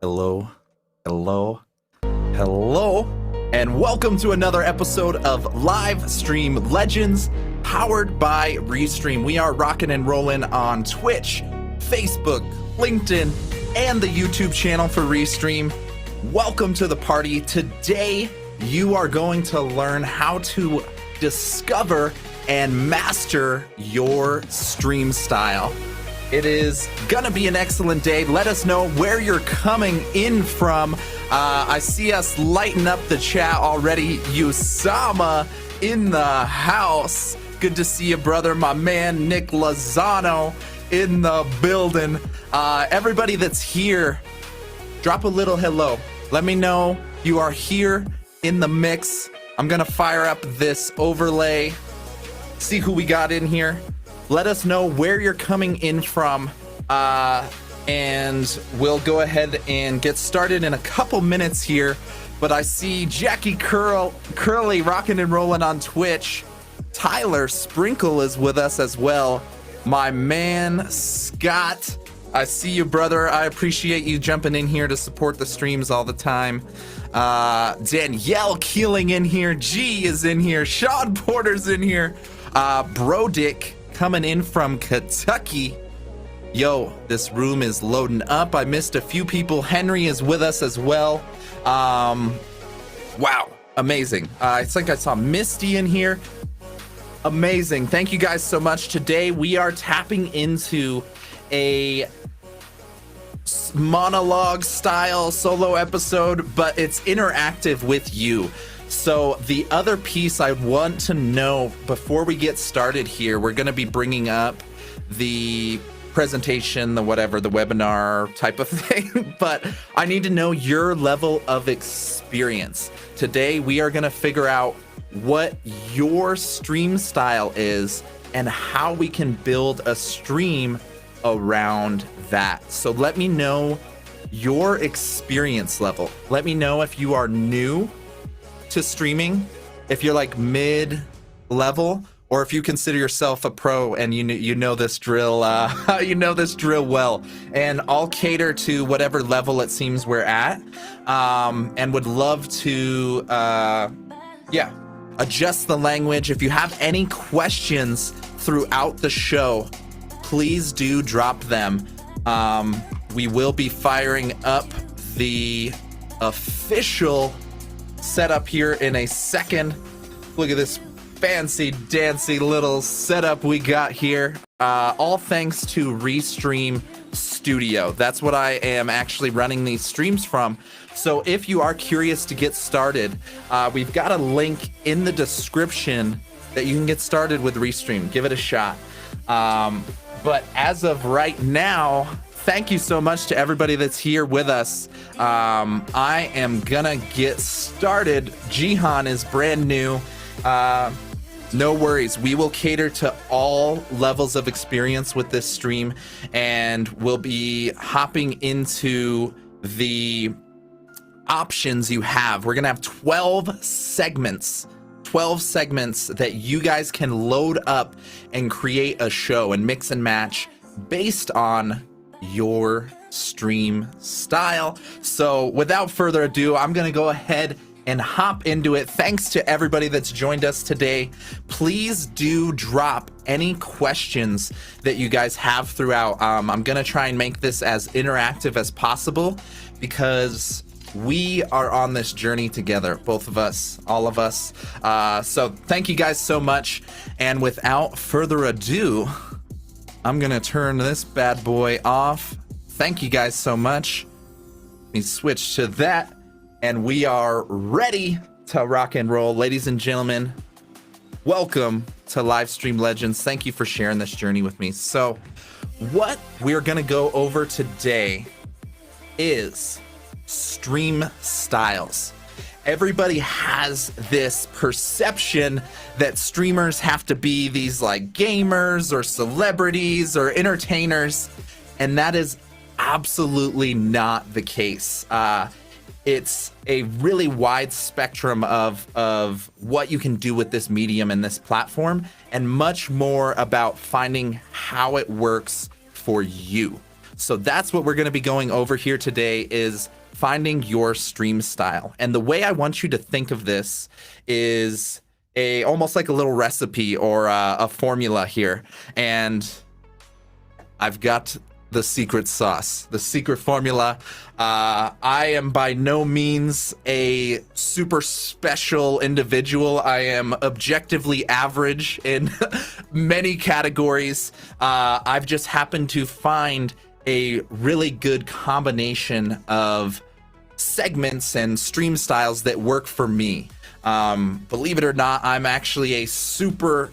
Hello, hello, hello, and welcome to another episode of Livestream Legends, powered by Restream. We are rocking and rolling on Twitch, Facebook, LinkedIn, and the YouTube channel for Restream. Welcome to the party. Today, you are going to learn how to discover and master your stream style. It is gonna be an excellent day. Let us know where you're coming in from. I see us lighting up the chat already. Usama in the house. Good to see you, brother. My man Nick Lozano in the building. Everybody that's here, drop a little hello. Let me know you are here in the mix. I'm gonna fire up this overlay. See who we got in here. Let us know where you're coming in from, and we'll go ahead and get started in a couple minutes here. But I see Jackie Curly rocking and rolling on Twitch. Tyler Sprinkle is with us as well. My man Scott, I see you, brother. I appreciate you jumping in here to support the streams all the time. Danielle Keeling in here. G is in here. Sean Porter's in here. Brodick coming in from Kentucky. Yo, this room is loading up. I missed a few people. Henry is with us as well. Wow, amazing. I think I saw Misty in here. Amazing. Thank you guys so much. Today we are tapping into a monologue style solo episode, but it's interactive with you. So the other piece I want to know before we get started here, we're going to be bringing up the presentation, the webinar type of thing, but I need to know your level of experience. Today, we are going to figure out what your stream style is and how we can build a stream around that. So let me know your experience level. Let me know if you are new to streaming, if you're like mid level, or if you consider yourself a pro and you know this drill, you know this drill well. And I'll cater to whatever level it seems we're at, and would love to adjust the language. If you have any questions throughout the show, please do drop them. We will be firing up the official setup here in a second. Look at this fancy dancy little setup we got here. All thanks to Restream Studio. That's what I am actually running these streams from. So if you are curious to get started, we've got a link in the description that you can get started with Restream. Give it a shot. But as of right now, thank you so much to everybody that's here with us. I am gonna get started. Jihan is brand new. No worries. We will cater to all levels of experience with this stream, and we'll be hopping into the options you have. We're gonna have 12 segments that you guys can load up and create a show and mix and match based on your stream style. So without further ado, I'm gonna go ahead and hop into it. Thanks to everybody that's joined us today. Please do drop any questions that you guys have throughout. I'm gonna try and make this as interactive as possible because we are on this journey together, both of us, all of us. So thank you guys so much. And without further ado, I'm gonna turn this bad boy off. Thank you guys so much. Let me switch to that, and we are ready to rock and roll. Ladies and gentlemen, welcome to Livestream Legends. Thank you for sharing this journey with me. So what we're gonna go over today is stream styles. Everybody has this perception that streamers have to be these like gamers or celebrities or entertainers, and that is absolutely not the case. It's a really wide spectrum of what you can do with this medium and this platform, and much more about finding how it works for you. So that's what we're going to be going over here today, is finding your stream style. And the way I want you to think of this is almost like a little recipe or a formula here. And I've got the secret sauce, the secret formula. I am by no means a super special individual. I am objectively average in many categories. I've just happened to find a really good combination of segments and stream styles that work for me. Believe it or not, I'm actually a super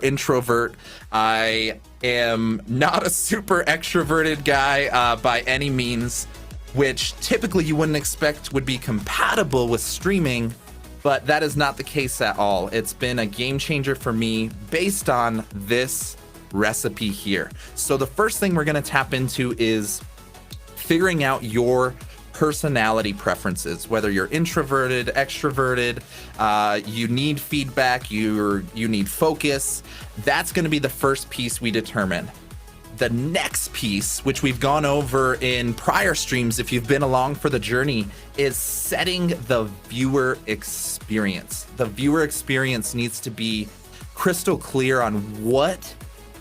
introvert. I am not a super extroverted guy by any means, which typically you wouldn't expect would be compatible with streaming, but that is not the case at all. It's been a game changer for me based on this recipe here. So the first thing we're going to tap into is figuring out your personality preferences, whether you're introverted, extroverted, you need feedback, you need focus. That's going to be the first piece we determine. The next piece, which we've gone over in prior streams if you've been along for the journey, is setting the viewer experience. The viewer experience needs to be crystal clear on what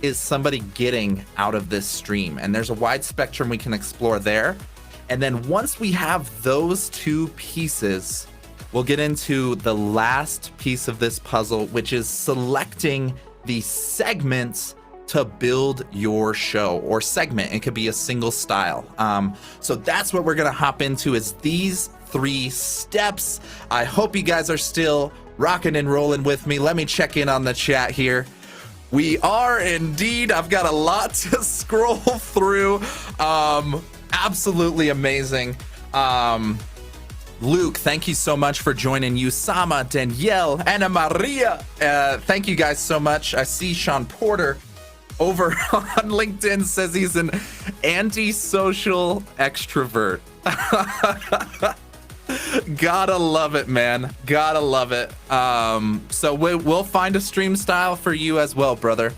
is somebody getting out of this stream, and there's a wide spectrum we can explore there. And then once we have those two pieces, we'll get into the last piece of this puzzle, which is selecting the segments to build your show or segment. It could be a single style. So that's what we're gonna hop into, is these 3 steps. I hope you guys are still rocking and rolling with me. Let me check in on the chat here. We are indeed. I've got a lot to scroll through. Absolutely amazing. Luke, thank you so much for joining. Usama, Danielle, Anna Maria, thank you guys so much. I see Sean Porter over on LinkedIn says he's an antisocial extrovert. Gotta love it, man. Gotta love it. So we'll find a stream style for you as well, brother.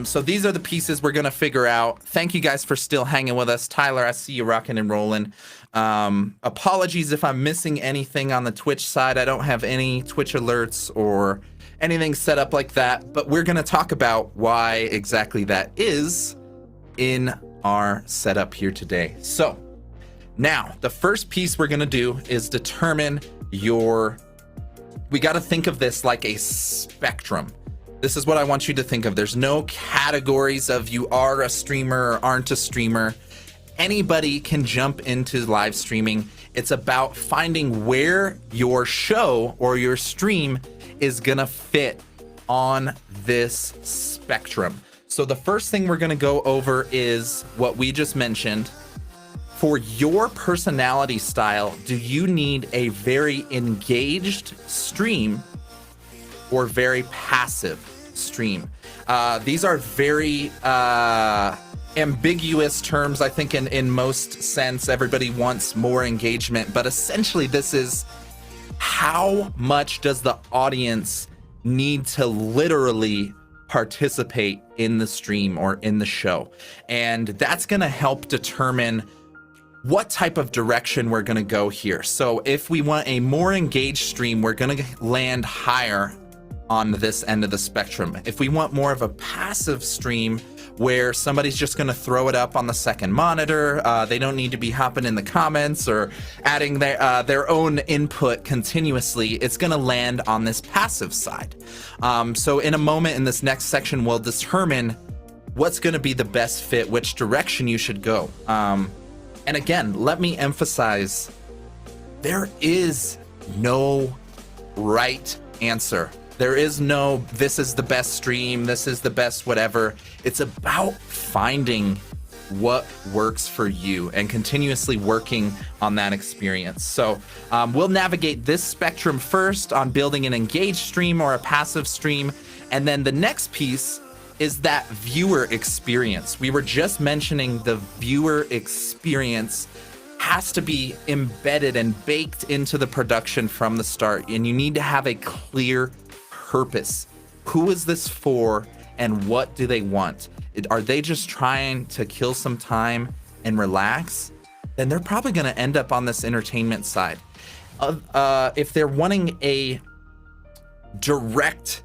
So these are the pieces we're gonna figure out. Thank you guys for still hanging with us. Tyler, I see you rocking and rolling. Apologies if I'm missing anything on the Twitch side. I don't have any Twitch alerts or anything set up like that, but we're gonna talk about why exactly that is in our setup here today. So now, the first piece we're gonna do is determine we gotta think of this like a spectrum. This is what I want you to think of. There's no categories of you are a streamer or aren't a streamer. Anybody can jump into live streaming. It's about finding where your show or your stream is gonna fit on this spectrum. So the first thing we're gonna go over is what we just mentioned. For your personality style, do you need a very engaged stream or very passive stream? These are very ambiguous terms, I think, in most sense. Everybody wants more engagement, but essentially this is how much does the audience need to literally participate in the stream or in the show? And that's gonna help determine what type of direction we're gonna go here. So if we want a more engaged stream, we're gonna land higher on this end of the spectrum. If we want more of a passive stream where somebody's just gonna throw it up on the second monitor, they don't need to be hopping in the comments or adding their own input continuously, it's gonna land on this passive side. So in a moment in this next section, we'll determine what's gonna be the best fit, which direction you should go. And again, let me emphasize, there is no right answer. There is no, this is the best stream, this is the best whatever. It's about finding what works for you and continuously working on that experience. So we'll navigate this spectrum first on building an engaged stream or a passive stream. And then the next piece is that viewer experience. We were just mentioning the viewer experience has to be embedded and baked into the production from the start. And you need to have a clear purpose. Who is this for and what do they want? Are they just trying to kill some time and relax, then they're probably going to end up on this entertainment side. If they're wanting a direct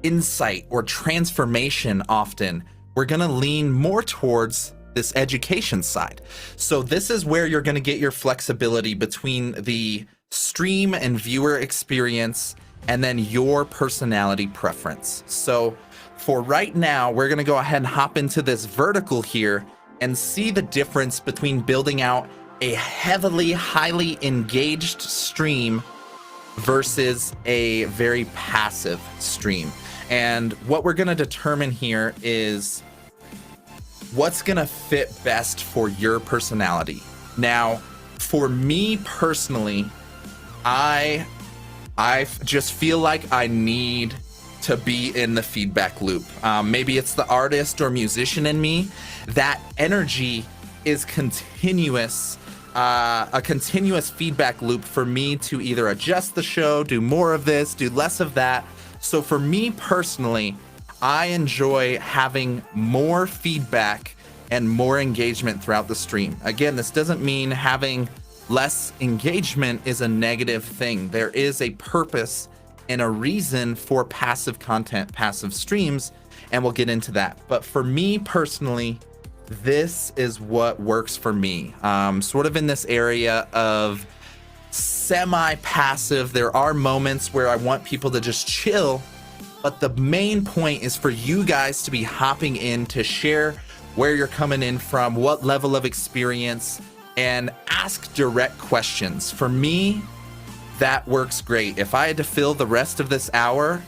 insight or transformation, often we're going to lean more towards this education side. So this is where you're going to get your flexibility between the stream and viewer experience and then your personality preference. So for right now, we're going to go ahead and hop into this vertical here and see the difference between building out a heavily, highly engaged stream versus a very passive stream. And what we're going to determine here is what's going to fit best for your personality. Now, for me personally, I just feel like I need to be in the feedback loop. Maybe it's the artist or musician in me. That energy is continuous, a continuous feedback loop for me to either adjust the show, do more of this, do less of that. So for me personally, I enjoy having more feedback and more engagement throughout the stream. Again, this doesn't mean having less engagement is a negative thing. There is a purpose and a reason for passive content, passive streams, and we'll get into that. But for me personally, this is what works for me. Sort of in this area of semi-passive. There are moments where I want people to just chill, but the main point is for you guys to be hopping in to share where you're coming in from, what level of experience, and ask direct questions. For me, that works great. If I had to fill the rest of this hour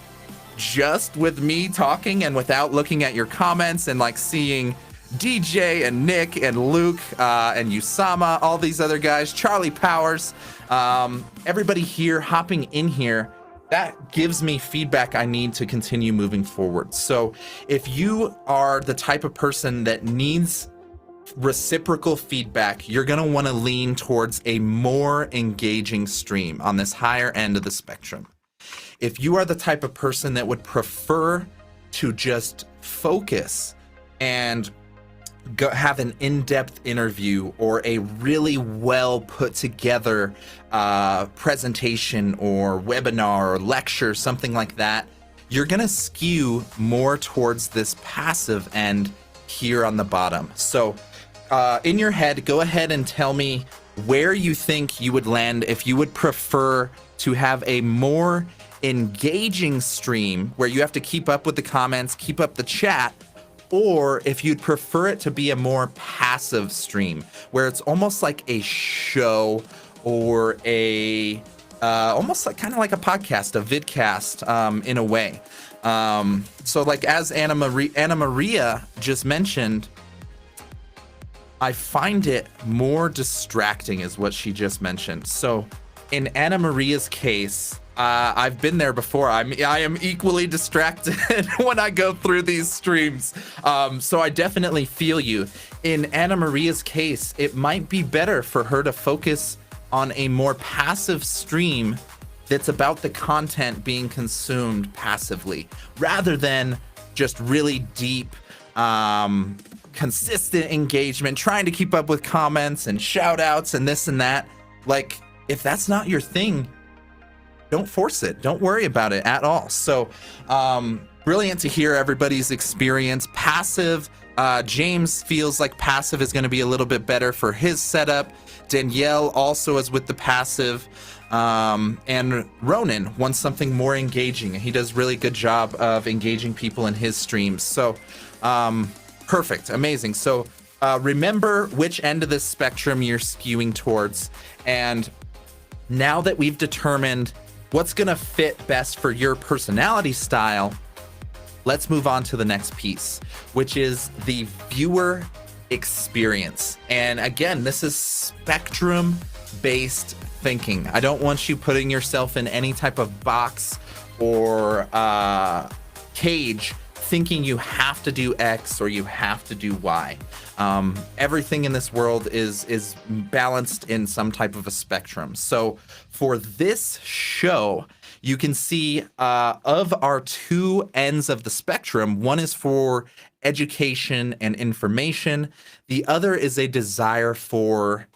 just with me talking and without looking at your comments and like seeing DJ and Nick and Luke and Usama, all these other guys, Charlie Powers, everybody here hopping in here, that gives me feedback I need to continue moving forward. So if you are the type of person that needs reciprocal feedback, you're going to want to lean towards a more engaging stream on this higher end of the spectrum. If you are the type of person that would prefer to just focus and have an in-depth interview or a really well put together presentation or webinar or lecture, something like that, you're going to skew more towards this passive end here on the bottom. So in your head, go ahead and tell me where you think you would land if you would prefer to have a more engaging stream where you have to keep up with the comments, keep up the chat, or if you'd prefer it to be a more passive stream where it's almost like a show or a almost like kind of like a podcast, a vidcast in a way. So like as Anna Maria just mentioned, I find it more distracting is what she just mentioned. So in Anna Maria's case, I've been there before. I am equally distracted when I go through these streams. So I definitely feel you. In Anna Maria's case, it might be better for her to focus on a more passive stream that's about the content being consumed passively, rather than just really deep, consistent engagement, trying to keep up with comments and shout outs and this and that. Like, if that's not your thing, don't force it. Don't worry about it at all. So brilliant to hear everybody's experience. Passive, James feels like passive is going to be a little bit better for his setup. Danielle also is with the passive. And Ronan wants something more engaging. He does really good job of engaging people in his streams. So perfect. Amazing. So remember which end of the spectrum you're skewing towards. And now that we've determined what's going to fit best for your personality style, let's move on to the next piece, which is the viewer experience. And again, this is spectrum-based thinking. I don't want you putting yourself in any type of box or cage thinking you have to do X or you have to do Y. Everything in this world is balanced in some type of a spectrum. So for this show, you can see of our two ends of the spectrum, one is for education and information. The other is a desire for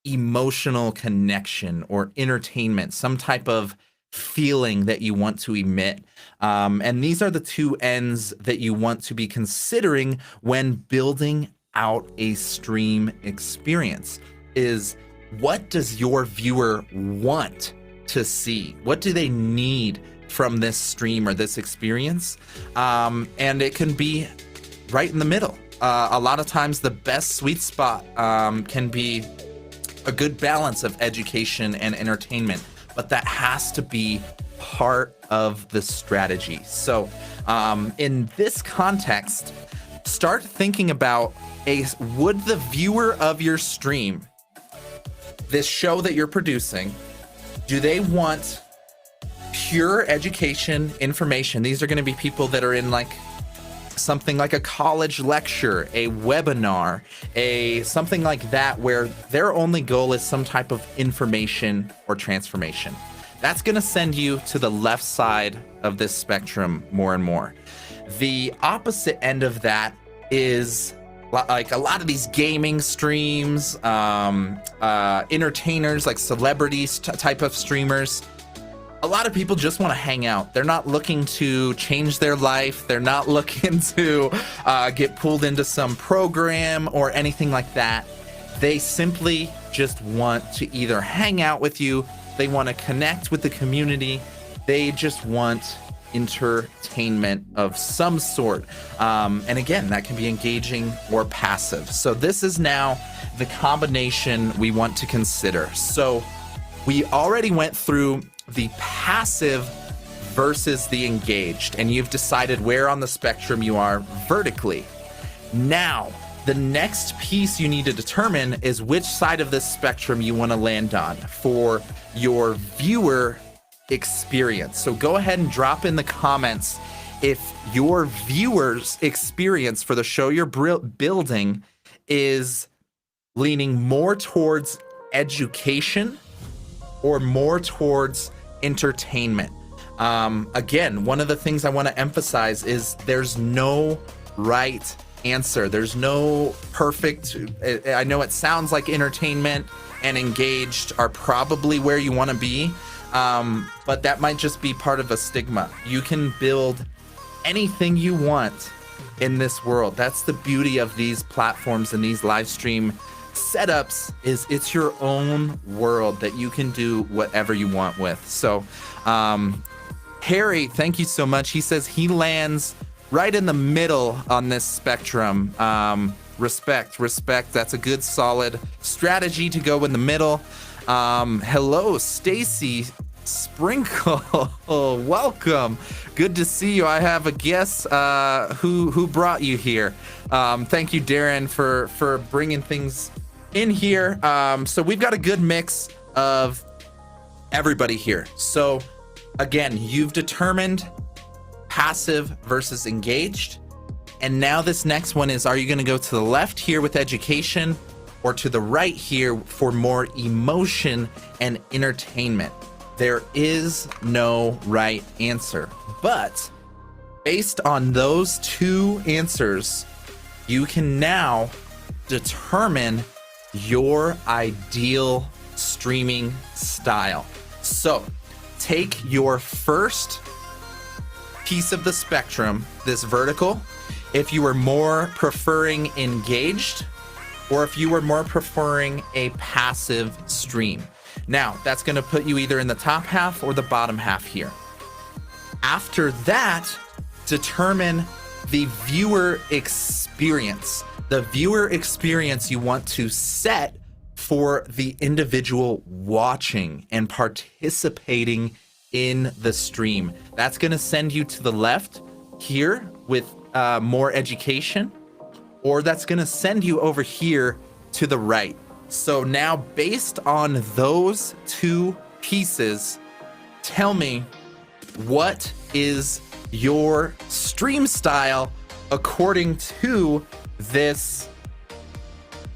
emotional connection or entertainment, some type of feeling that you want to emit. And these are the two ends that you want to be considering when building out a stream experience. Is what does your viewer want to see? What do they need from this stream or this experience? And it can be right in the middle. A lot of times the best sweet spot can be a good balance of education and entertainment, but that has to be part of the strategy. So in this context, start thinking about would the viewer of your stream, this show that you're producing, do they want pure education information? These are going to be people that are in like something like a college lecture, a webinar, something like that, where their only goal is some type of information or transformation. That's going to send you to the left side of this spectrum more and more. The opposite end of that is like a lot of these gaming streams, entertainers, like celebrities type of streamers. A lot of people just want to hang out. They're not looking to change their life. They're not looking to get pulled into some program or anything like that. They simply just want to either hang out with you. They want to connect with the community. They just want entertainment of some sort. And again, that can be engaging or passive. So this is now the combination we want to consider. So we already went through the passive versus the engaged, and you've decided where on the spectrum you are vertically. Now, the next piece you need to determine is which side of this spectrum you want to land on for your viewer experience. So go ahead and drop in the comments if your viewer's experience for the show you're building is leaning more towards education or more towards entertainment. Again, one of the things I want to emphasize is there's no right answer. There's no perfect. I know it sounds like entertainment and engaged are probably where you want to be, but that might just be part of a stigma. You can build anything you want in this world. That's the beauty of these platforms and these live stream setups, is it's your own world that you can do whatever you want with. So Harry, thank you so much. He says he lands right in the middle on this spectrum. Respect. That's a good solid strategy to go in the middle. Hello, Stacy Sprinkle. Welcome. Good to see you. I have a guest who brought you here. Thank you, Darren, for bringing things in here. So we've got a good mix of everybody here. So again, you've determined passive versus engaged. And now this next one is, are you going to go to the left here with education or to the right here for more emotion and entertainment? There is no right answer. But based on those two answers, you can now determine your ideal streaming style. So take your first piece of the spectrum, this vertical, if you were more preferring engaged or if you were more preferring a passive stream. Now, that's going to put you either in the top half or the bottom half here. After that, determine the viewer experience. The viewer experience you want to set for the individual watching and participating in the stream. That's going to send you to the left here with more education, or that's going to send you over here to the right. So now, based on those two pieces, tell me, what is your stream style according to this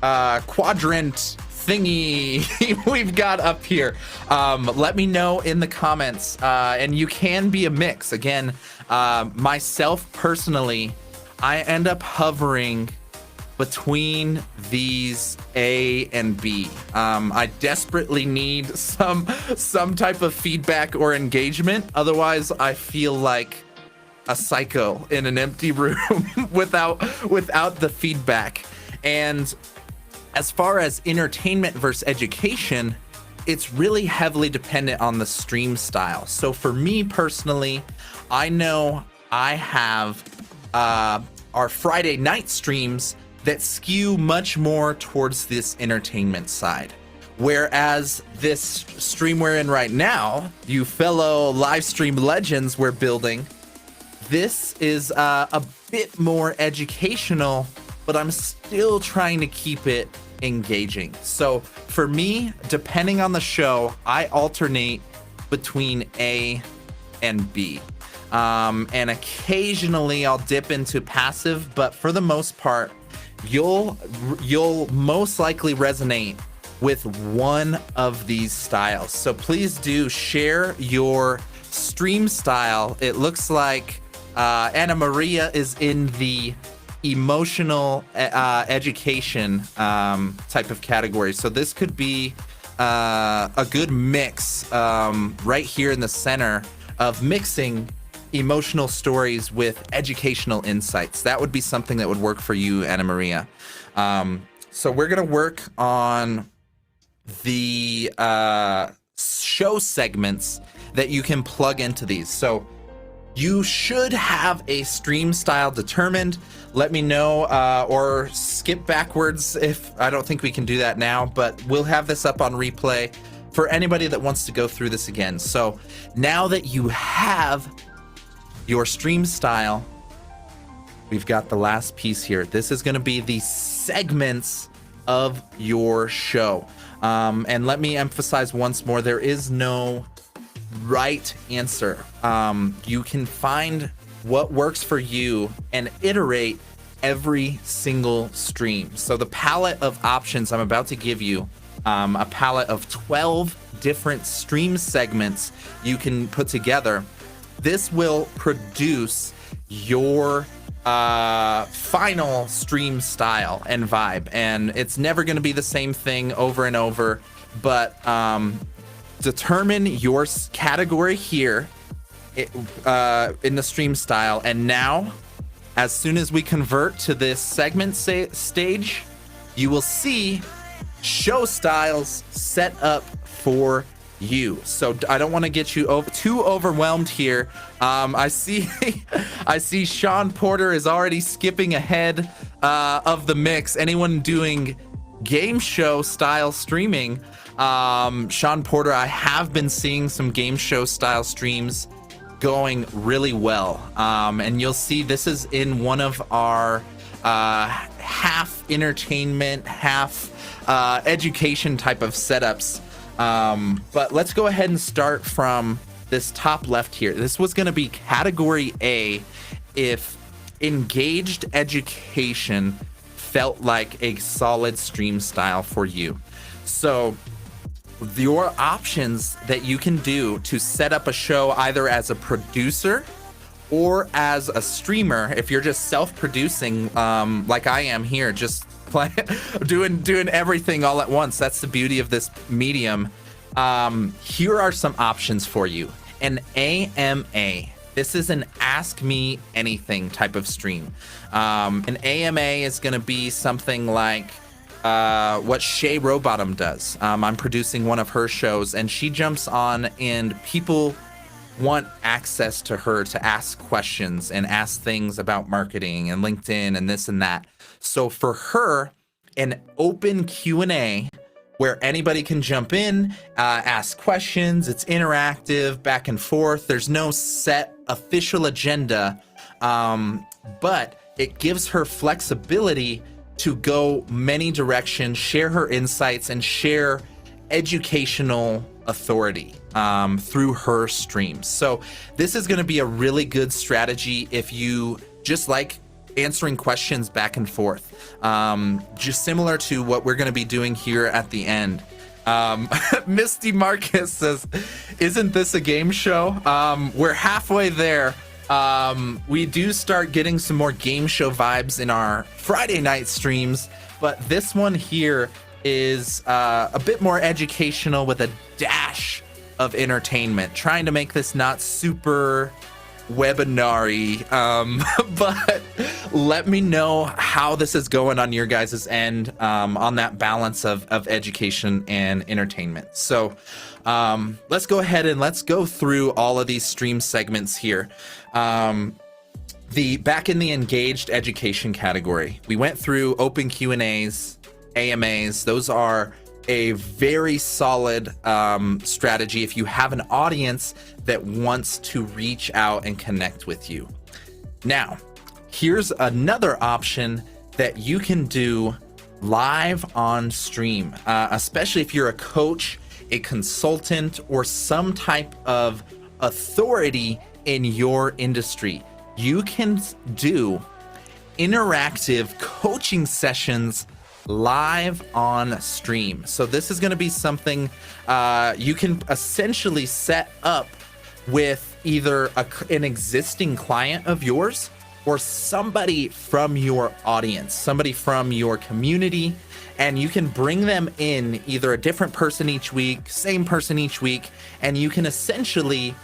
quadrant thingy we've got up here? Let me know in the comments, and you can be a mix. Again, myself personally, I end up hovering between these A and B. I desperately need some type of feedback or engagement. Otherwise, I feel like a psycho in an empty room without the feedback. And as far as entertainment versus education, it's really heavily dependent on the stream style. So for me personally, I know I have our Friday night streams that skew much more towards this entertainment side. Whereas this stream we're in right now, you fellow Livestream Legends we're building, this is a bit more educational, but I'm still trying to keep it engaging. So for me, depending on the show, I alternate between A and B. And occasionally I'll dip into passive, but for the most part, you'll most likely resonate with one of these styles. So please do share your stream style. It looks like Anna Maria is in the emotional education type of category. So this could be a good mix right here in the center of mixing emotional stories with educational insights. That would be something that would work for you, Anna Maria. So we're gonna work on the show segments that you can plug into these. So you should have a stream style determined. Let me know, or skip backwards if I don't think we can do that now, but we'll have this up on replay for anybody that wants to go through this again. So now that you have your stream style, we've got the last piece here. This is going to be the segments of your show. And let me emphasize once more, there is no right answer. You can find what works for you and iterate every single stream. So the palette of options I'm about to give you, a palette of 12 different stream segments you can put together. This will produce your final stream style and vibe, and it's never going to be the same thing over and over, but determine your category here in the stream style. And now, as soon as we convert to this segment stage, you will see show styles set up for you. So I don't want to get you too overwhelmed here. I see I see Sean Porter is already skipping ahead of the mix. Anyone doing game show style streaming, Sean Porter, I have been seeing some game show style streams going really well, and you'll see this is in one of our half entertainment, half education type of setups. But let's go ahead and start from this top left here. This was going to be category A if engaged education felt like a solid stream style for you. So your options that you can do to set up a show either as a producer or as a streamer, if you're just self-producing like I am here, just doing everything all at once. That's the beauty of this medium. Here are some options for you. An AMA. This is an Ask Me Anything type of stream. An AMA is going to be something like what Shay Rowbottom does. I'm producing one of her shows, and she jumps on, and people want access to her to ask questions and ask things about marketing and LinkedIn and this and that. So for her, an open Q&A where anybody can jump in, ask questions. It's interactive, back and forth. There's no set official agenda, but it gives her flexibility to go many directions, share her insights, and share educational authority through her streams. So this is going to be a really good strategy if you just like answering questions back and forth, just similar to what we're going to be doing here at the end. Misty Marcus says, isn't this a game show? We're halfway there. We do start getting some more game show vibes in our Friday night streams, but this one here is a bit more educational with a dash of entertainment, trying to make this not super webinar-y, but let me know how this is going on your guys' end, on that balance of education and entertainment. So let's go ahead and let's go through all of these stream segments here. Back in the engaged education category, we went through open Q&As, AMAs. Those are a very solid strategy if you have an audience that wants to reach out and connect with you. Now, here's another option that you can do live on stream, especially if you're a coach, a consultant, or some type of authority in your industry. You can do interactive coaching sessions live on stream. So this is going to be something you can essentially set up with either an existing client of yours or somebody from your audience, somebody from your community, and you can bring them in, either a different person each week, same person each week, and you can essentially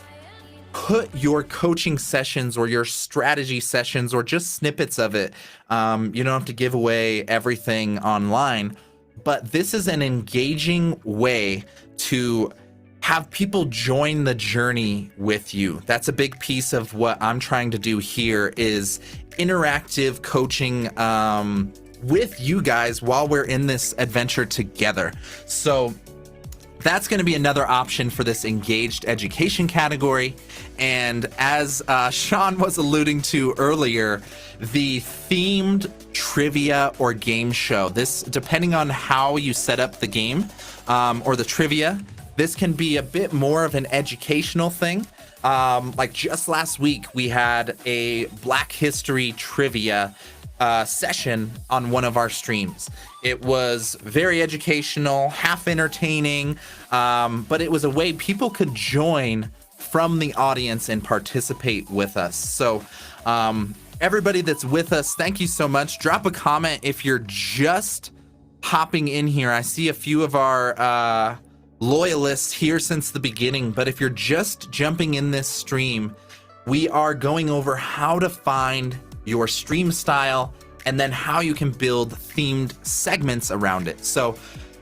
put your coaching sessions or your strategy sessions or just snippets of it. You don't have to give away everything online, but this is an engaging way to have people join the journey with you. That's a big piece of what I'm trying to do here, is interactive coaching with you guys while we're in this adventure together. So that's going to be another option for this engaged education category. And as Sean was alluding to earlier, the themed trivia or game show, this, depending on how you set up the game or the trivia, this can be a bit more of an educational thing. Like just last week, we had a Black History trivia session on one of our streams. It was very educational, half entertaining, but it was a way people could join from the audience and participate with us. So everybody that's with us, thank you so much. Drop a comment if you're just hopping in here. I see a few of our loyalists here since the beginning, but if you're just jumping in this stream, we are going over how to find your stream style and then how you can build themed segments around it. So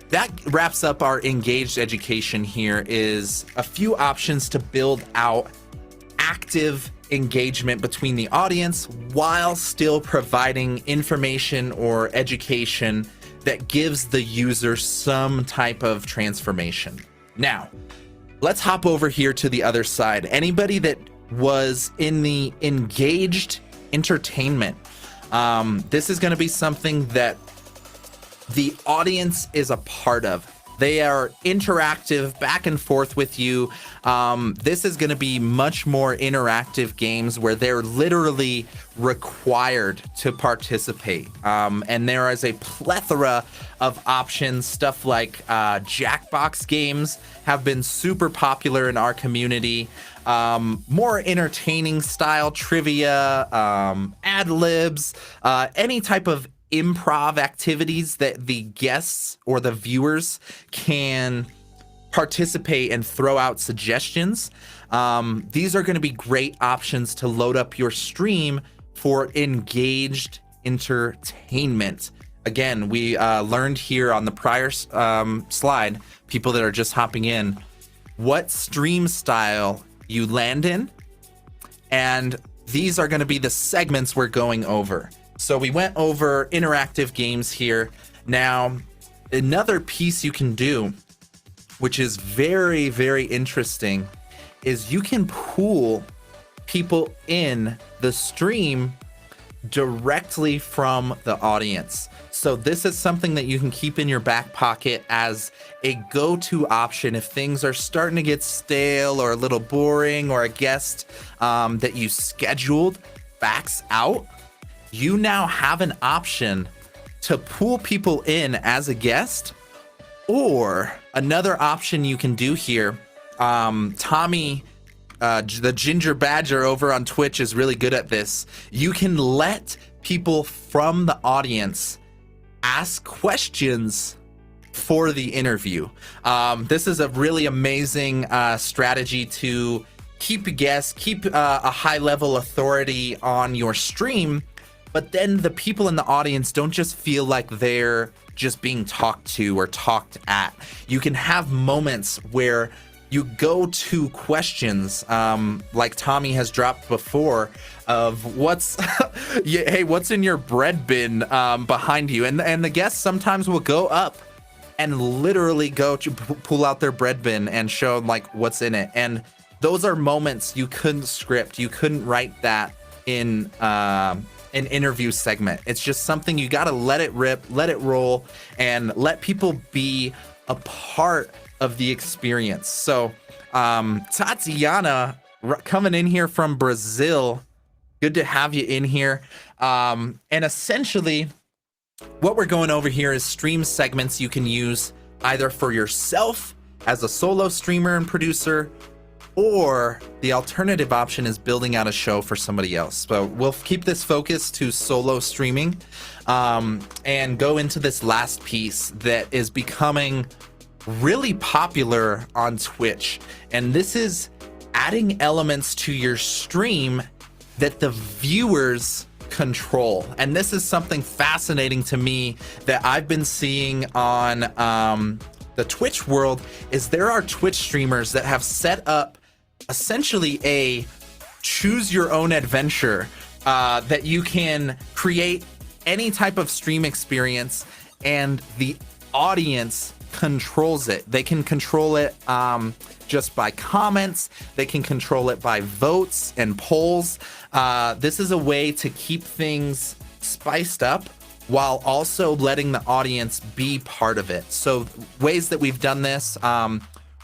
that wraps up our engaged education. Here is a few options to build out active engagement between the audience while still providing information or education that gives the user some type of transformation. Now, let's hop over here to the other side. Anybody that was in the engaged entertainment, this is going to be something that the audience is a part of. They are interactive back and forth with you. This is going to be much more interactive games where they're literally required to participate. And there is a plethora of options. Stuff like Jackbox games have been super popular in our community. More entertaining style trivia, ad libs, any type of improv activities that the guests or the viewers can participate and throw out suggestions. These are going to be great options to load up your stream for engaged entertainment. Again, we learned here on the prior slide, people that are just hopping in, what stream style you land in, and these are going to be the segments we're going over. So we went over interactive games here. Now, another piece you can do, which is very, very interesting, is you can pull people in the stream directly from the audience. So this is something that you can keep in your back pocket as a go-to option if things are starting to get stale or a little boring, or a guest that you scheduled backs out. You now have an option to pull people in as a guest. Or another option you can do here, Tommy the Ginger Badger over on Twitch is really good at this. You can let people from the audience ask questions for the interview. This is a really amazing strategy to keep guests, keep a high level authority on your stream, but then the people in the audience don't just feel like they're just being talked to or talked at. You can have moments where you go to questions, like Tommy has dropped before, of what's hey, what's in your bread bin behind you, and the guests sometimes will go up and literally go to pull out their bread bin and show them like what's in it. And those are moments you couldn't script, you couldn't write that in an interview segment. It's just something you got to let it rip, let it roll, and let people be a part of the experience. So Tatiana coming in here from Brazil, good to have you in here. And essentially what we're going over here is stream segments you can use either for yourself as a solo streamer and producer, or the alternative option is building out a show for somebody else. So we'll keep this focus to solo streaming, and go into this last piece that is becoming really popular on Twitch. And this is adding elements to your stream that the viewers control. And this is something fascinating to me that I've been seeing on the Twitch world, is there are Twitch streamers that have set up essentially a choose your own adventure, that you can create any type of stream experience and the audience controls it. They can control it just by comments. They can control it by votes and polls. This is a way to keep things spiced up while also letting the audience be part of it. So ways that we've done this,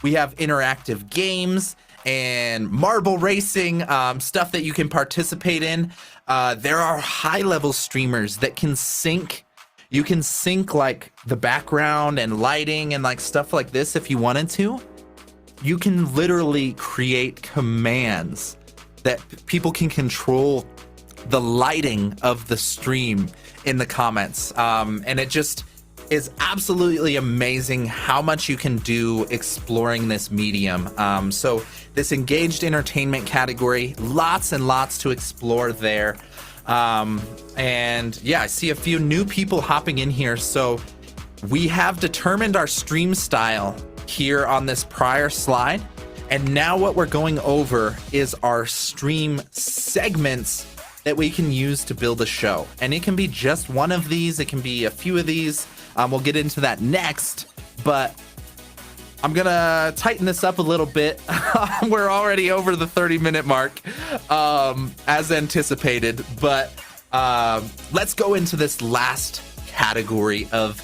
we have interactive games and marble racing, stuff that you can participate in. There are high-level streamers that can sync. You can sync like the background and lighting and like stuff like this if you wanted to. You can literally create commands that people can control the lighting of the stream in the comments. And it just is absolutely amazing how much you can do exploring this medium. So this engaged entertainment category, lots and lots to explore there. And yeah, I see a few new people hopping in here. So we have determined our stream style here on this prior slide. And now what we're going over is our stream segments that we can use to build a show. And it can be just one of these. It can be a few of these. We'll get into that next, but I'm gonna tighten this up a little bit. We're already over the 30-minute mark, as anticipated, but let's go into this last category of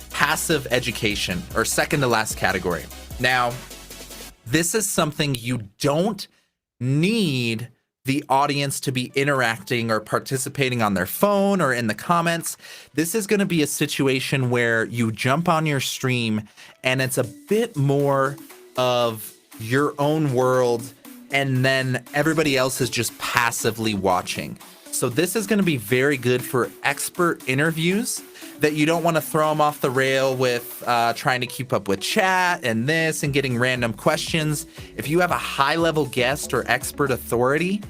passive education, or second to last category. Now, this is something you don't need the audience to be interacting or participating on their phone or in the comments. This is going to be a situation where you jump on your stream and it's a bit more of your own world, and then everybody else is just passively watching. So this is going to be very good for expert interviews that you don't want to throw them off the rail with trying to keep up with chat and this and getting random questions. If you have a high-level guest or expert authority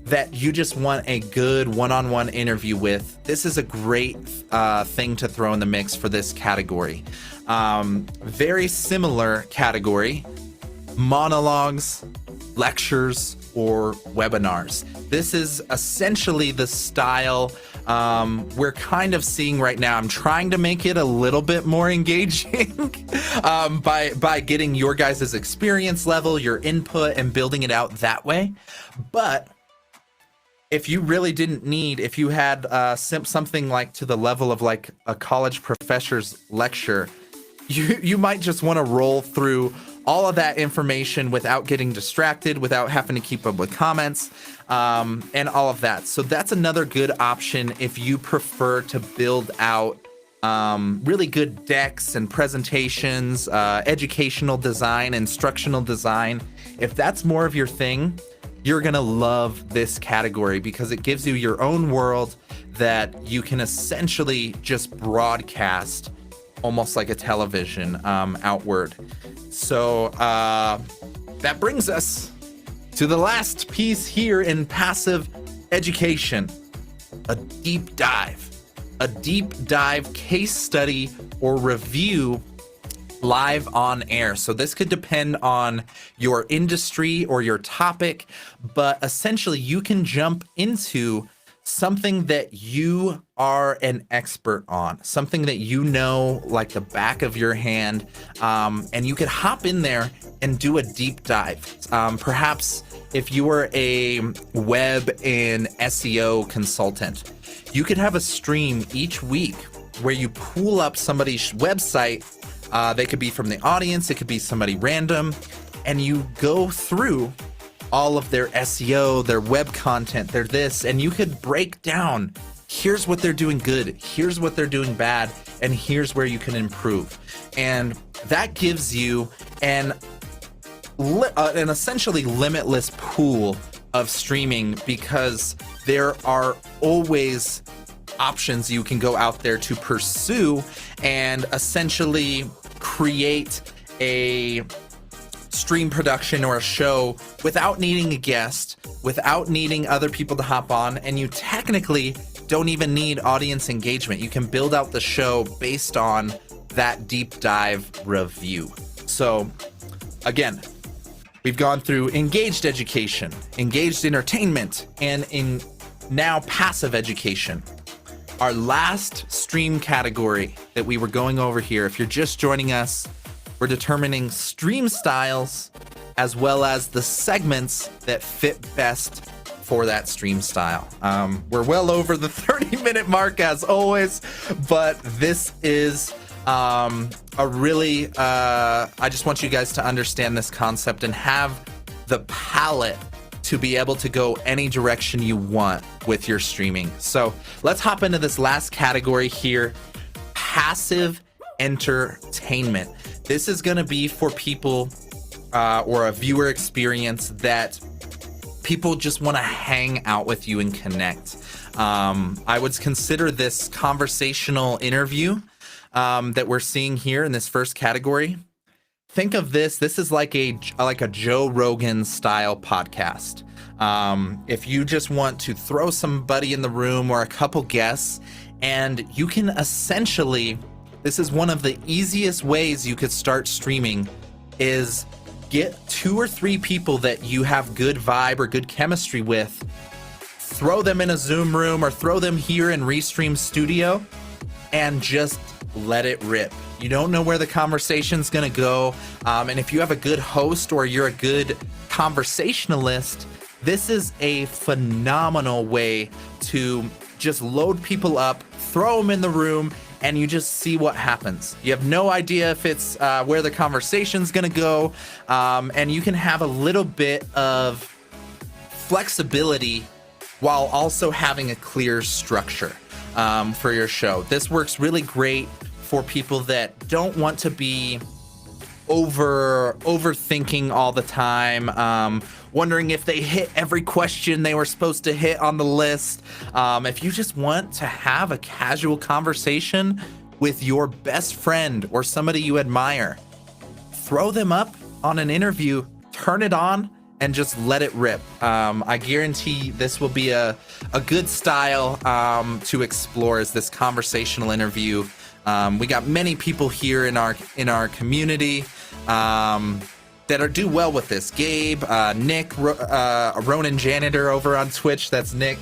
that you just want a good one-on-one interview with, this is a great thing to throw in the mix for this category. Very similar category, monologues, lectures, or webinars. This is essentially the style we're kind of seeing right now. I'm trying to make it a little bit more engaging by getting your guys' experience level, your input, and building it out that way. But if you really didn't need, if you had something like to the level of like a college professor's lecture, you might just want to roll through all of that information without getting distracted, without having to keep up with comments, and all of that. So that's another good option if you prefer to build out really good decks and presentations, educational design, instructional design. If that's more of your thing, you're gonna love this category because it gives you your own world that you can essentially just broadcast almost like a television outward. So that brings us to the last piece here in passive education, a deep dive case study or review live on air. So this could depend on your industry or your topic, but essentially you can jump into something that you are an expert on, something that you know like the back of your hand, and you could hop in there and do a deep dive. Perhaps if you were a web and SEO consultant, you could have a stream each week where you pull up somebody's website. They could be from the audience, it could be somebody random, and you go through all of their SEO, their web content, their this, and you could break down, here's what they're doing good, here's what they're doing bad, and here's where you can improve. And that gives you an essentially limitless pool of streaming because there are always options you can go out there to pursue and essentially create a stream production or a show without needing a guest, without needing other people to hop on, and you technically don't even need audience engagement. You can build out the show based on that deep dive review. So again, we've gone through engaged education, engaged entertainment, and in now passive education. Our last stream category that we were going over here, if you're just joining us, we're determining stream styles as well as the segments that fit best for that stream style. We're well over the 30-minute mark as always, but this is a really, I just want you guys to understand this concept and have the palette to be able to go any direction you want with your streaming. So let's hop into this last category here, passive entertainment. This is going to be for people or a viewer experience that people just want to hang out with you and connect. I would consider this conversational interview that we're seeing here in this first category. Think of this is like a Joe Rogan style podcast. If you just want to throw somebody in the room or a couple guests, and you can essentially, this is one of the easiest ways you could start streaming, is get 2 or 3 people that you have good vibe or good chemistry with, throw them in a Zoom room or throw them here in Restream Studio, and just let it rip. You don't know where the conversation's gonna go, and if you have a good host or you're a good conversationalist, this is a phenomenal way to just load people up, throw them in the room, and you just see what happens. You have no idea if it's where the conversation's gonna go, and you can have a little bit of flexibility while also having a clear structure for your show. This works really great for people that don't want to be overthinking all the time, wondering if they hit every question they were supposed to hit on the list. If you just want to have a casual conversation with your best friend or somebody you admire, throw them up on an interview, turn it on, and just let it rip. I guarantee this will be a good style to explore as this conversational interview. We got many people here in our community that do well with this. Gabe, Nick, Ronan Janitor over on Twitch. That's Nick.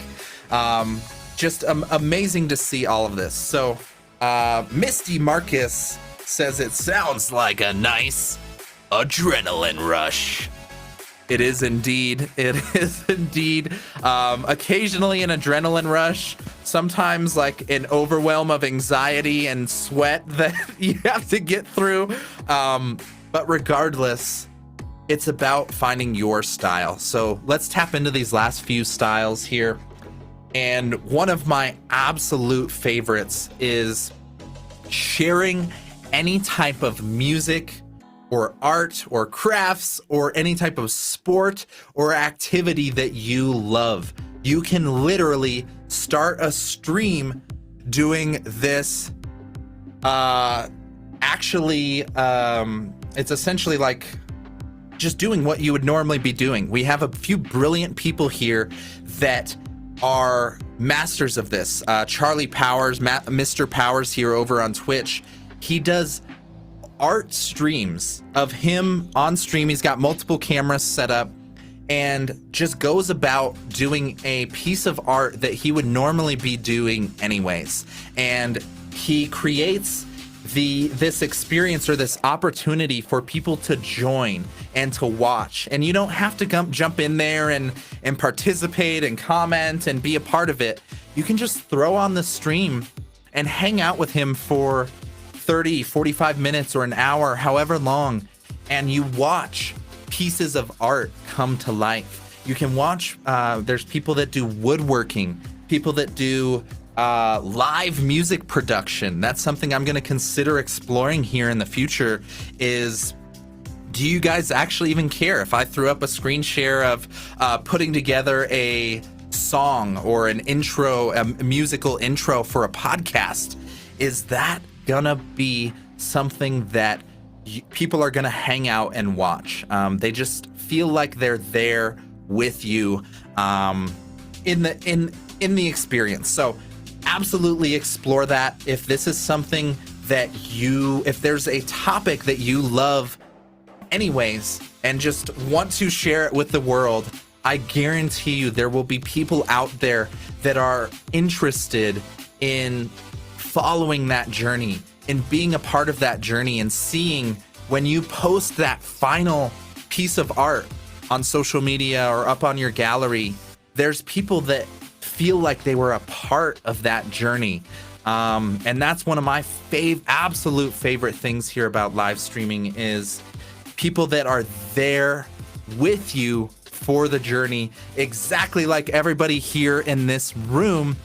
Just amazing to see all of this. So Misty Marcus says it sounds like a nice adrenaline rush. It is indeed. It is indeed. Occasionally an adrenaline rush, sometimes like an overwhelm of anxiety and sweat that you have to get through. But regardless, it's about finding your style. So let's tap into these last few styles here. And one of my absolute favorites is sharing any type of music or art or crafts or any type of sport or activity that you love. You can literally start a stream doing this. It's essentially like just doing what you would normally be doing. We have a few brilliant people here that are masters of this. Charlie Powers, Mr. Powers here over on Twitch, he does art streams of him on stream. He's got multiple cameras set up and just goes about doing a piece of art that he would normally be doing anyways. And he creates this experience or this opportunity for people to join and to watch. And you don't have to jump in there and participate and comment and be a part of it. You can just throw on the stream and hang out with him for 30, 45 minutes or an hour, however long, and you watch pieces of art come to life. You can watch, there's people that do woodworking, people that do live music production. That's something I'm going to consider exploring here in the future. Is, do you guys actually even care if I threw up a screen share of putting together a song or an intro, a musical intro for a podcast? Is that gonna be something that people are gonna hang out and watch? They just feel like they're there with you in the experience. So absolutely explore that. If this is something that if there's a topic that you love anyways and just want to share it with the world, I guarantee you there will be people out there that are interested in following that journey and being a part of that journey and seeing when you post that final piece of art on social media or up on your gallery, there's people that feel like they were a part of that journey. And that's one of my absolute favorite things here about live streaming is people that are there with you for the journey, exactly like everybody here in this room.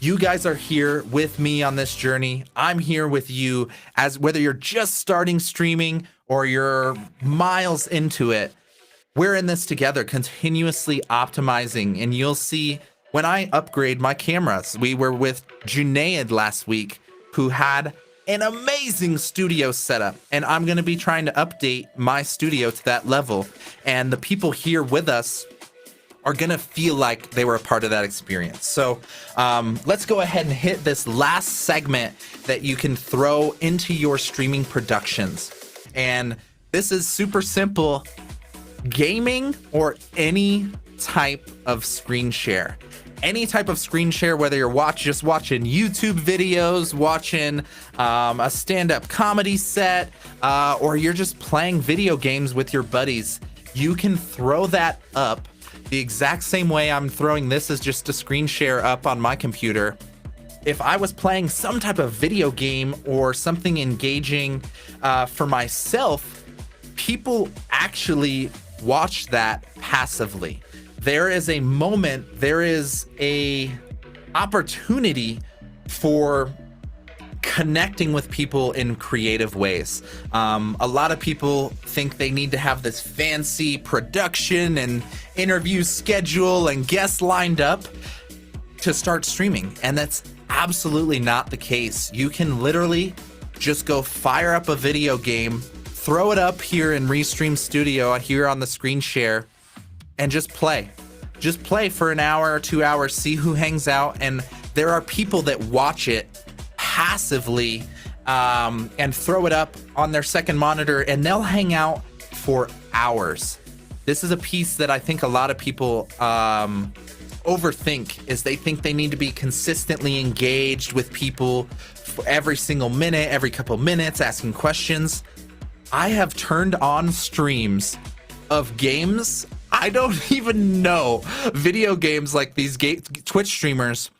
You guys are here with me on this journey. I'm here with you, as whether you're just starting streaming or you're miles into it. We're in this together, continuously optimizing, and you'll see when I upgrade my cameras. We were with Junaid last week, who had an amazing studio setup, and I'm going to be trying to update my studio to that level. And the people here with us are going to feel like they were a part of that experience. So let's go ahead and hit this last segment that you can throw into your streaming productions. And this is super simple. Gaming or any type of screen share. Any type of screen share, whether you're just watching YouTube videos, watching a stand-up comedy set, or you're just playing video games with your buddies, you can throw that up the exact same way I'm throwing this as just a screen share up on my computer. If I was playing some type of video game or something engaging for myself, people actually watch that passively. There is a moment, there is a opportunity for connecting with people in creative ways. A lot of people think they need to have this fancy production and interview schedule and guests lined up to start streaming, and that's absolutely not the case. You can literally just go fire up a video game, throw it up here in Restream Studio here on the screen share, and just play. Just play for an hour or 2 hours, see who hangs out, and there are people that watch it passively and throw it up on their second monitor, and they'll hang out for hours. This is a piece that I think a lot of people overthink, is they think they need to be consistently engaged with people for every single minute, every couple minutes, asking questions. I have turned on streams of games I don't even know, video games like these Twitch streamers,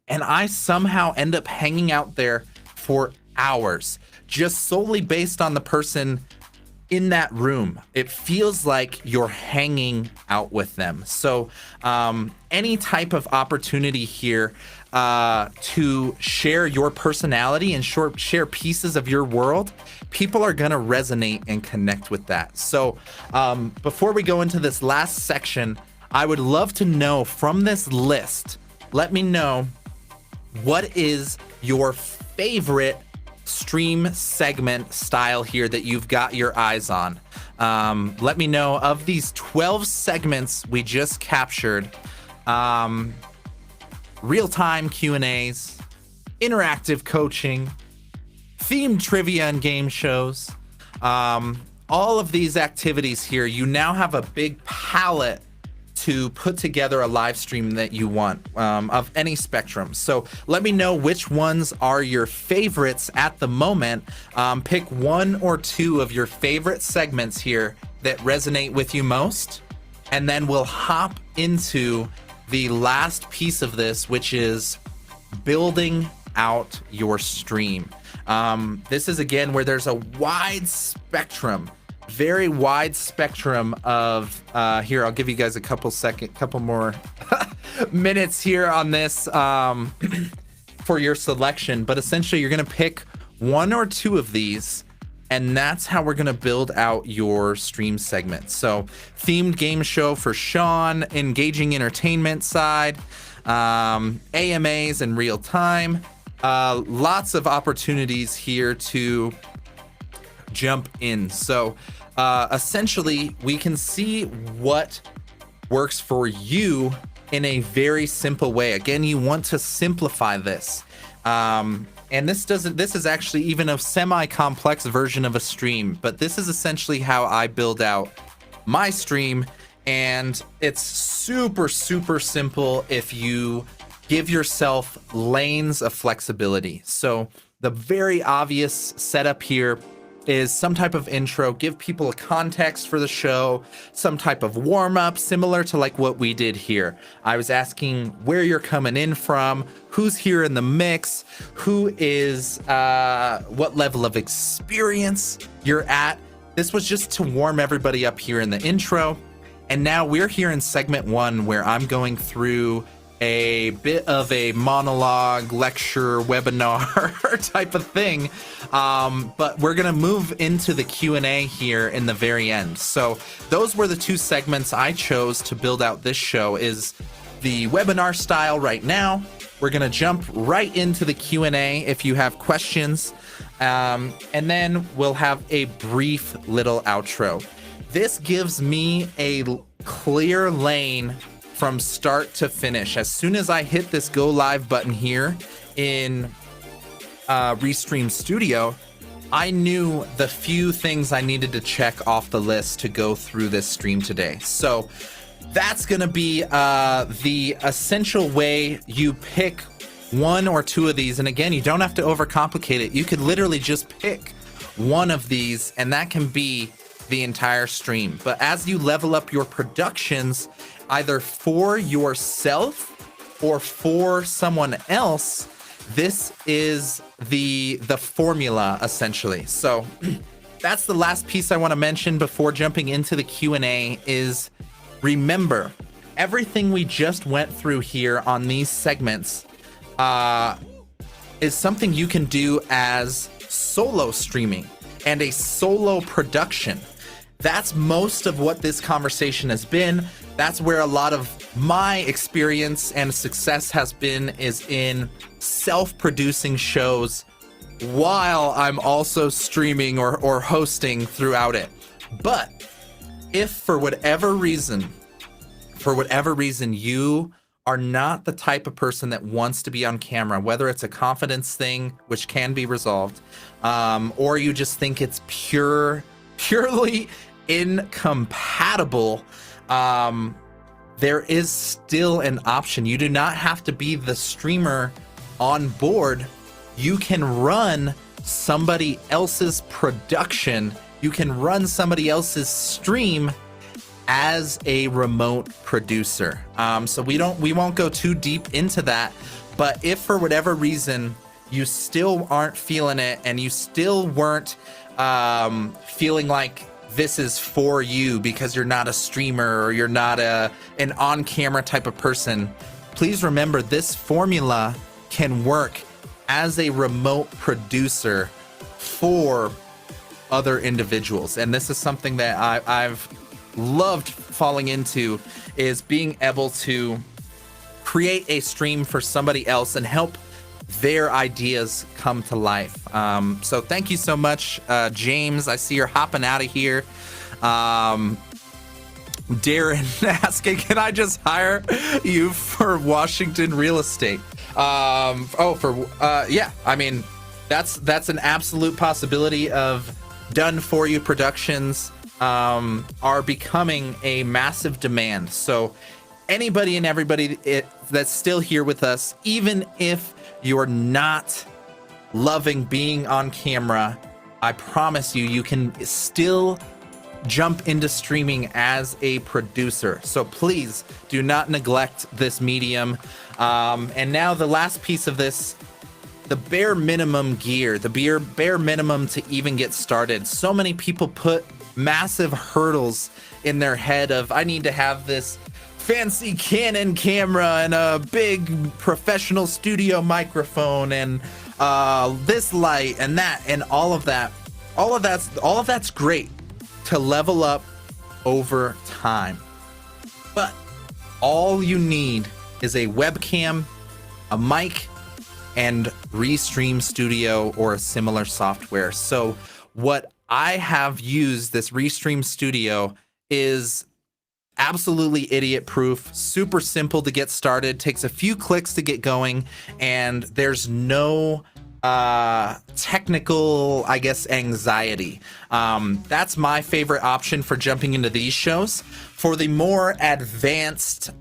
and I somehow end up hanging out there for hours, just solely based on the person in that room. It feels like you're hanging out with them. So any type of opportunity here, to share your personality and share pieces of your world, people are going to resonate and connect with that. So before we go into this last section, I would love to know from this list, let me know, what is your favorite stream segment style here that you've got your eyes on? Let me know, of these 12 segments we just captured, real-time Q&As, interactive coaching, themed trivia and game shows, all of these activities here, you now have a big palette to put together a live stream that you want, of any spectrum. So let me know which ones are your favorites at the moment. Pick one or two of your favorite segments here that resonate with you most, and then we'll hop into the last piece of this, which is building out your stream. This is, again, where there's a wide spectrum, very wide spectrum of here, I'll give you guys a couple more minutes here on this for your selection, but essentially you're going to pick one or two of these, and that's how we're going to build out your stream segment. So themed game show for Sean, engaging entertainment side, AMAs in real time, lots of opportunities here to jump in. So essentially we can see what works for you in a very simple way. Again, you want to simplify this. And this is actually even a semi-complex version of a stream, but this is essentially how I build out my stream. And it's super, super simple if you give yourself lanes of flexibility. So the very obvious setup here is some type of intro, give people a context for the show, some type of warm-up, similar to like what we did here. I was asking where you're coming in from, who's here in the mix, who is, what level of experience you're at. This was just to warm everybody up here in the intro. And now we're here in segment one, where I'm going through a bit of a monologue, lecture, webinar type of thing. But we're going to move into the Q&A here in the very end. So those were the two segments I chose to build out this show, is the webinar style right now. We're going to jump right into the Q&A if you have questions. And then we'll have a brief little outro. This gives me a clear lane from start to finish. As soon as I hit this go live button here in Restream Studio, I knew the few things I needed to check off the list to go through this stream today. So that's going to be the essential way you pick one or two of these. And again, you don't have to overcomplicate it. You could literally just pick one of these, and that can be the entire stream. But as you level up your productions, either for yourself or for someone else, this is the formula, essentially. So that's the last piece I want to mention before jumping into the Q&A is, remember, everything we just went through here on these segments is something you can do as solo streaming and a solo production. That's most of what this conversation has been. That's where a lot of my experience and success has been, is in self-producing shows while I'm also streaming or hosting throughout it. But if for whatever reason you are not the type of person that wants to be on camera, whether it's a confidence thing, which can be resolved, or you just think it's purely incompatible, there is still an option. You do not have to be the streamer on board. You can run somebody else's production. You can run somebody else's stream as a remote producer. So we won't go too deep into that, but if for whatever reason you still aren't feeling it and you still weren't feeling like this is for you because you're not a streamer or you're not an on-camera type of person, please remember this formula can work as a remote producer for other individuals. And this is something that I've loved falling into, is being able to create a stream for somebody else and help their ideas come to life. So thank you so much, James. I see you're hopping out of here. Darren asking, can I just hire you for Washington real estate? Yeah, I mean, that's an absolute possibility. Of Done For You productions are becoming a massive demand. So anybody and everybody that's still here with us, even if you're not loving being on camera, I promise you can still jump into streaming as a producer. So please do not neglect this medium. And now the last piece of this, the bare minimum gear, the bare minimum to even get started. So many people put massive hurdles in their head of, I need to have this fancy Canon camera and a big professional studio microphone and this light and that and all of that's great to level up over time. But all you need is a webcam, a mic, and Restream Studio or a similar software. So what I have used, this Restream Studio, is absolutely idiot proof, super simple to get started, takes a few clicks to get going, and there's no technical, I guess, anxiety. That's my favorite option for jumping into these shows. For the more advanced,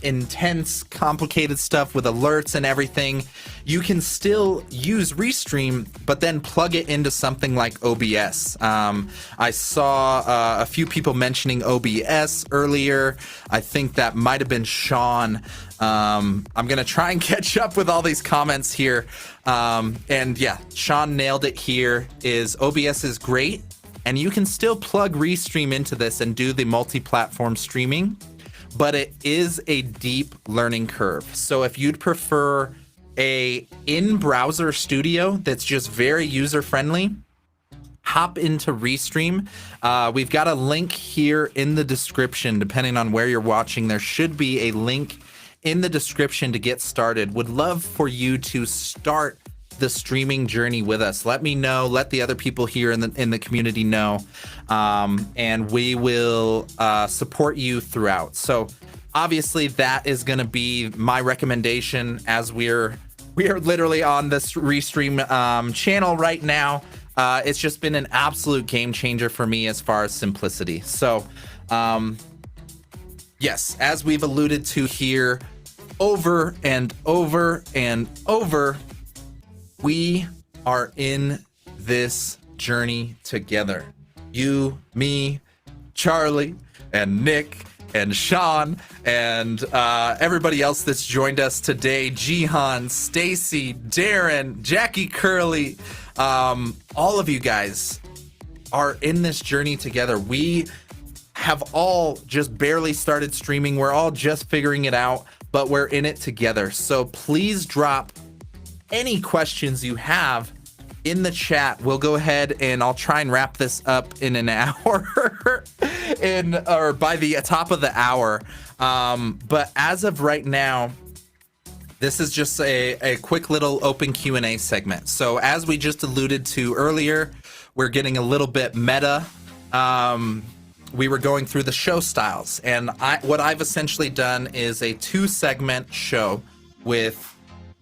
intense, complicated stuff with alerts and everything, you can still use Restream, but then plug it into something like OBS. I saw a few people mentioning OBS earlier. I think that might have been Sean. I'm going to try and catch up with all these comments here. And yeah, Sean nailed it here. OBS is great, and you can still plug Restream into this and do the multi-platform streaming, but it is a deep learning curve. So if you'd prefer a in-browser studio that's just very user-friendly, hop into Restream. We've got a link here in the description. Depending on where you're watching, there should be a link in the description to get started. Would love for you to start the streaming journey with us. Let me know, let the other people here in the community know, and we will support you throughout. So obviously that is going to be my recommendation, as we are literally on this Restream channel right now. It's just been an absolute game changer for me as far as simplicity. So yes, as we've alluded to here over and over and over, we are in this journey together. You, me, Charlie, and Nick, and Sean, and everybody else that's joined us today, Jihan, Stacy, Darren, Jackie Curley, all of you guys are in this journey together. We have all just barely started streaming. We're all just figuring it out, but we're in it together. So please drop any questions you have in the chat. We'll go ahead and I'll try and wrap this up in an hour or by the top of the hour. But as of right now, this is just a quick little open Q&A segment. So as we just alluded to earlier, we're getting a little bit meta. We were going through the show styles, and what I've essentially done is a 2-segment show with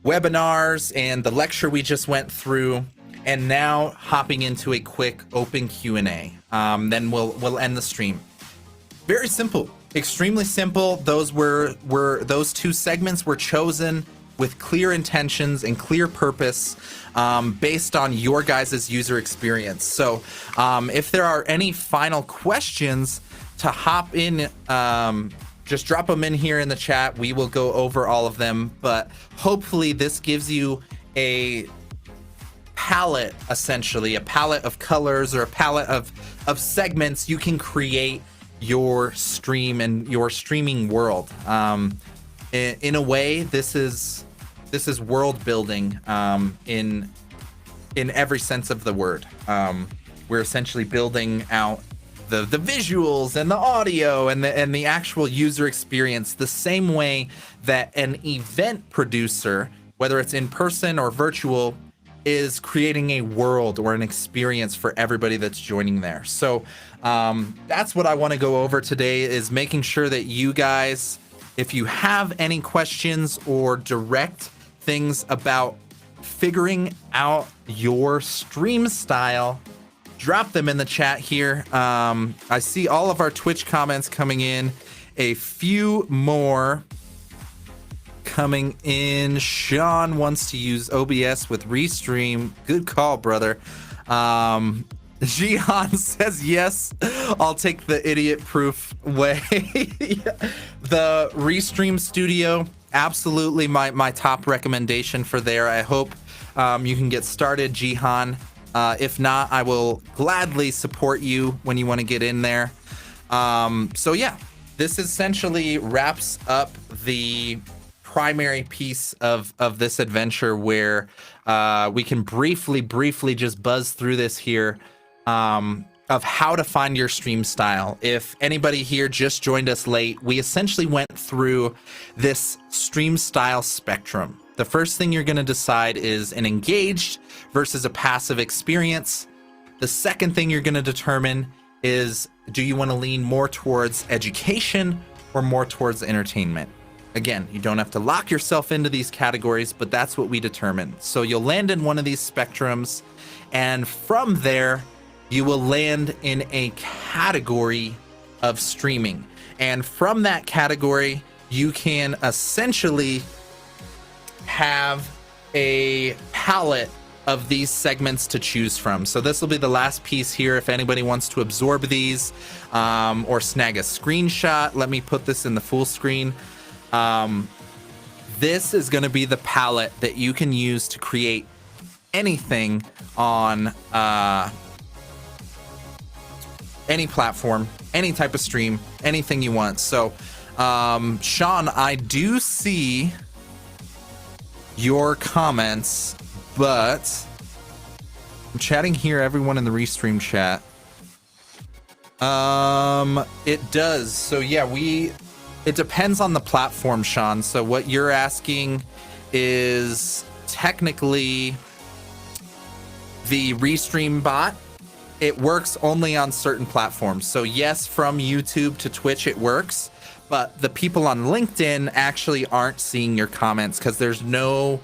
webinars and the lecture we just went through, and now hopping into a quick open Q&A. Then we'll end the stream. Very simple, extremely simple. Those those 2 segments were chosen with clear intentions and clear purpose, based on your guys' user experience. So if there are any final questions to hop in, just drop them in here in the chat. We will go over all of them, but hopefully this gives you a palette, essentially a palette of colors or a palette of segments you can create your stream and your streaming world. in a way, this is world building in every sense of the word. We're essentially building out the visuals and the audio and the actual user experience the same way that an event producer, whether it's in person or virtual, is creating a world or an experience for everybody that's joining there. So that's what I want to go over today, is making sure that you guys, if you have any questions or direct things about figuring out your stream style, drop them in the chat here. I see all of our Twitch comments coming in. A few more coming in. Sean wants to use OBS with Restream. Good call, brother. Jihan says yes. I'll take the idiot-proof way. The Restream Studio, absolutely my top recommendation for there. I hope you can get started, Jihan. If not, I will gladly support you when you want to get in there. So yeah, this essentially wraps up the primary piece of this adventure, where we can briefly just buzz through this here, of how to find your stream style. If anybody here just joined us late, we essentially went through this stream style spectrum. The first thing you're going to decide is an engaged versus a passive experience. The second thing you're going to determine is, do you want to lean more towards education or more towards entertainment? Again, you don't have to lock yourself into these categories, but that's what we determine. So you'll land in one of these spectrums, and from there, you will land in a category of streaming. And from that category, you can essentially have a palette of these segments to choose from. So this will be the last piece here. If anybody wants to absorb these or snag a screenshot, let me put this in the full screen. This is going to be the palette that you can use to create anything on any platform, any type of stream, anything you want. So Sean, I do see your comments, but I'm chatting here, everyone in the Restream chat. It does. So yeah, it depends on the platform, Sean. So what you're asking is technically the Restream bot. It works only on certain platforms. So yes, from YouTube to Twitch it works, but the people on LinkedIn actually aren't seeing your comments because there's no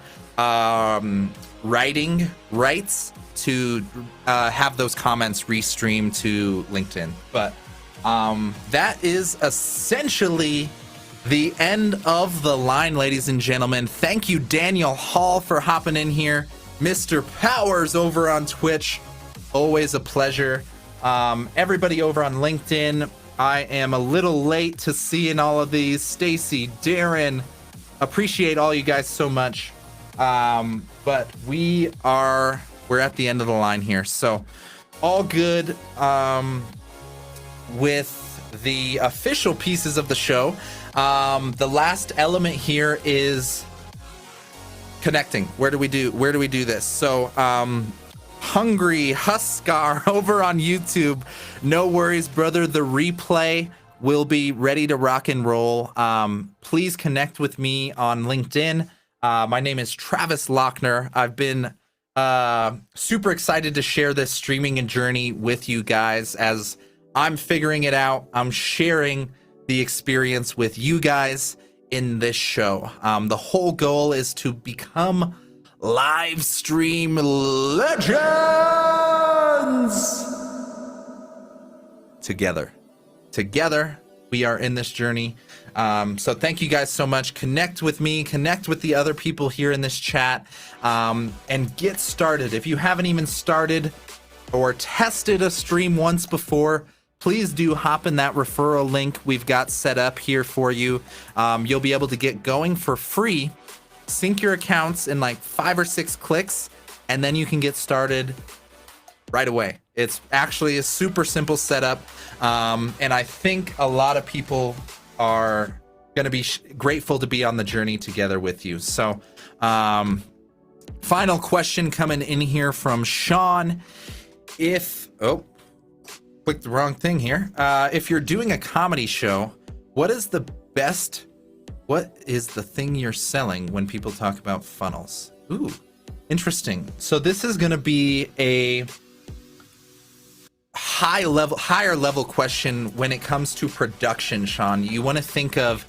writing rights to have those comments restreamed to LinkedIn. But that is essentially the end of the line, ladies and gentlemen. Thank you, Daniel Hall, for hopping in here. Mr. Powers over on Twitch, always a pleasure. Everybody over on LinkedIn, I am a little late to seeing all of these. Stacy, Darren, appreciate all you guys so much. But we're at the end of the line here. So all good with the official pieces of the show. The last element here is connecting. Where do we do this? So Hungry Huskar over on YouTube, no worries, brother. The replay will be ready to rock and roll. Please connect with me on LinkedIn. My name is Travis Lachner. I've been super excited to share this streaming and journey with you guys. As I'm figuring it out, I'm sharing the experience with you guys in this show. The whole goal is to become Livestream Legends together. Together, we are in this journey. So thank you guys so much. Connect with me, connect with the other people here in this chat, and get started. If you haven't even started or tested a stream once before, please do hop in that referral link we've got set up here for you. You'll be able to get going for free. Sync your accounts in like 5 or 6 clicks, and then you can get started right away. It's actually a super simple setup, and I think a lot of people are gonna be grateful to be on the journey together with you. So, final question coming in here from Sean. Clicked the wrong thing here. If you're doing a comedy show, what is the thing you're selling when people talk about funnels? Ooh, interesting. So this is going to be a higher level question when it comes to production, Sean. You want to think of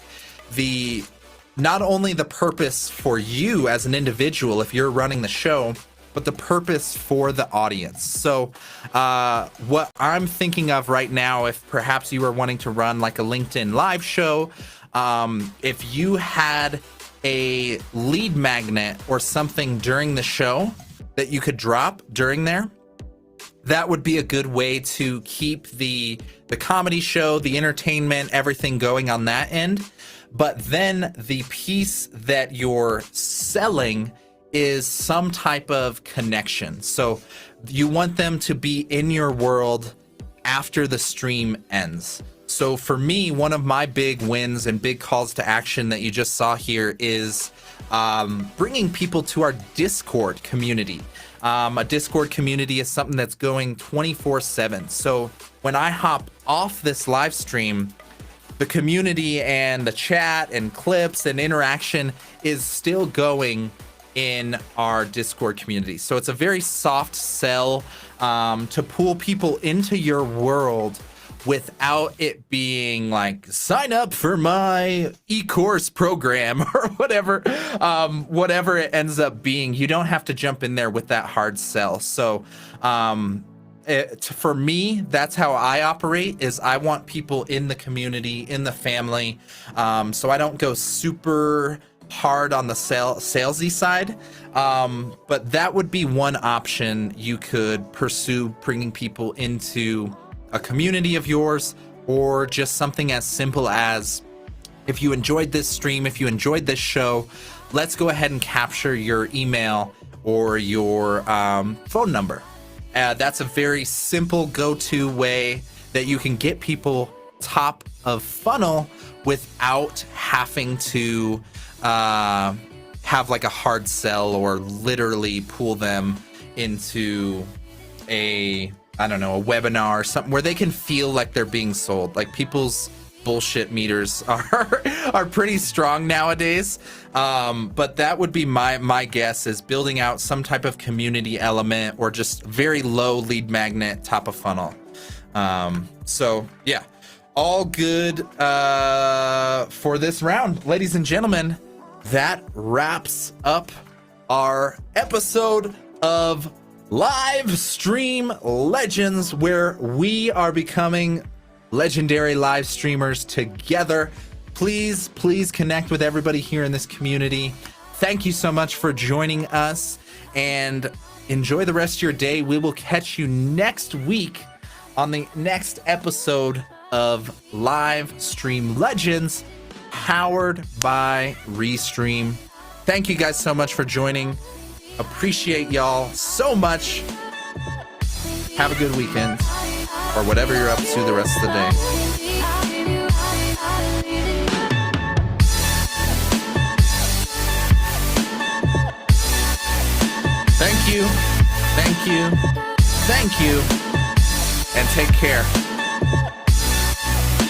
not only the purpose for you as an individual if you're running the show, but the purpose for the audience. So what I'm thinking of right now, if perhaps you were wanting to run like a LinkedIn live show, if you had a lead magnet or something during the show that you could drop during there, that would be a good way to keep the comedy show, the entertainment, everything going on that end. But then the piece that you're selling is some type of connection. So you want them to be in your world after the stream ends. So for me, one of my big wins and big calls to action that you just saw here is bringing people to our Discord community. A Discord community is something that's going 24/7. So when I hop off this live stream, the community and the chat and clips and interaction is still going in our Discord community. So it's a very soft sell to pull people into your world without it being like, sign up for my e-course program or whatever it ends up being. You don't have to jump in there with that hard sell. So for me, that's how I operate, is I want people in the community, in the family. So I don't go super hard on the salesy side, but that would be one option you could pursue, bringing people into a community of yours, or just something as simple as, if you enjoyed this stream, if you enjoyed this show, let's go ahead and capture your email or your phone number. That's a very simple go-to way that you can get people top of funnel without having to have like a hard sell or literally pull them into a webinar or something where they can feel like they're being sold. Like, people's bullshit meters are pretty strong nowadays. But that would be my guess, is building out some type of community element or just very low lead magnet, top of funnel. So yeah, all good for this round. Ladies and gentlemen, that wraps up our episode of Livestream Legends, where we are becoming legendary live streamers together. Please connect with everybody here in this community. Thank you so much for joining us, and enjoy the rest of your day. We will catch you next week on the next episode of Livestream Legends, powered by Restream. Thank you guys so much for joining. Appreciate y'all so much. Have a good weekend, or whatever you're up to the rest of the day. Thank you, and take care.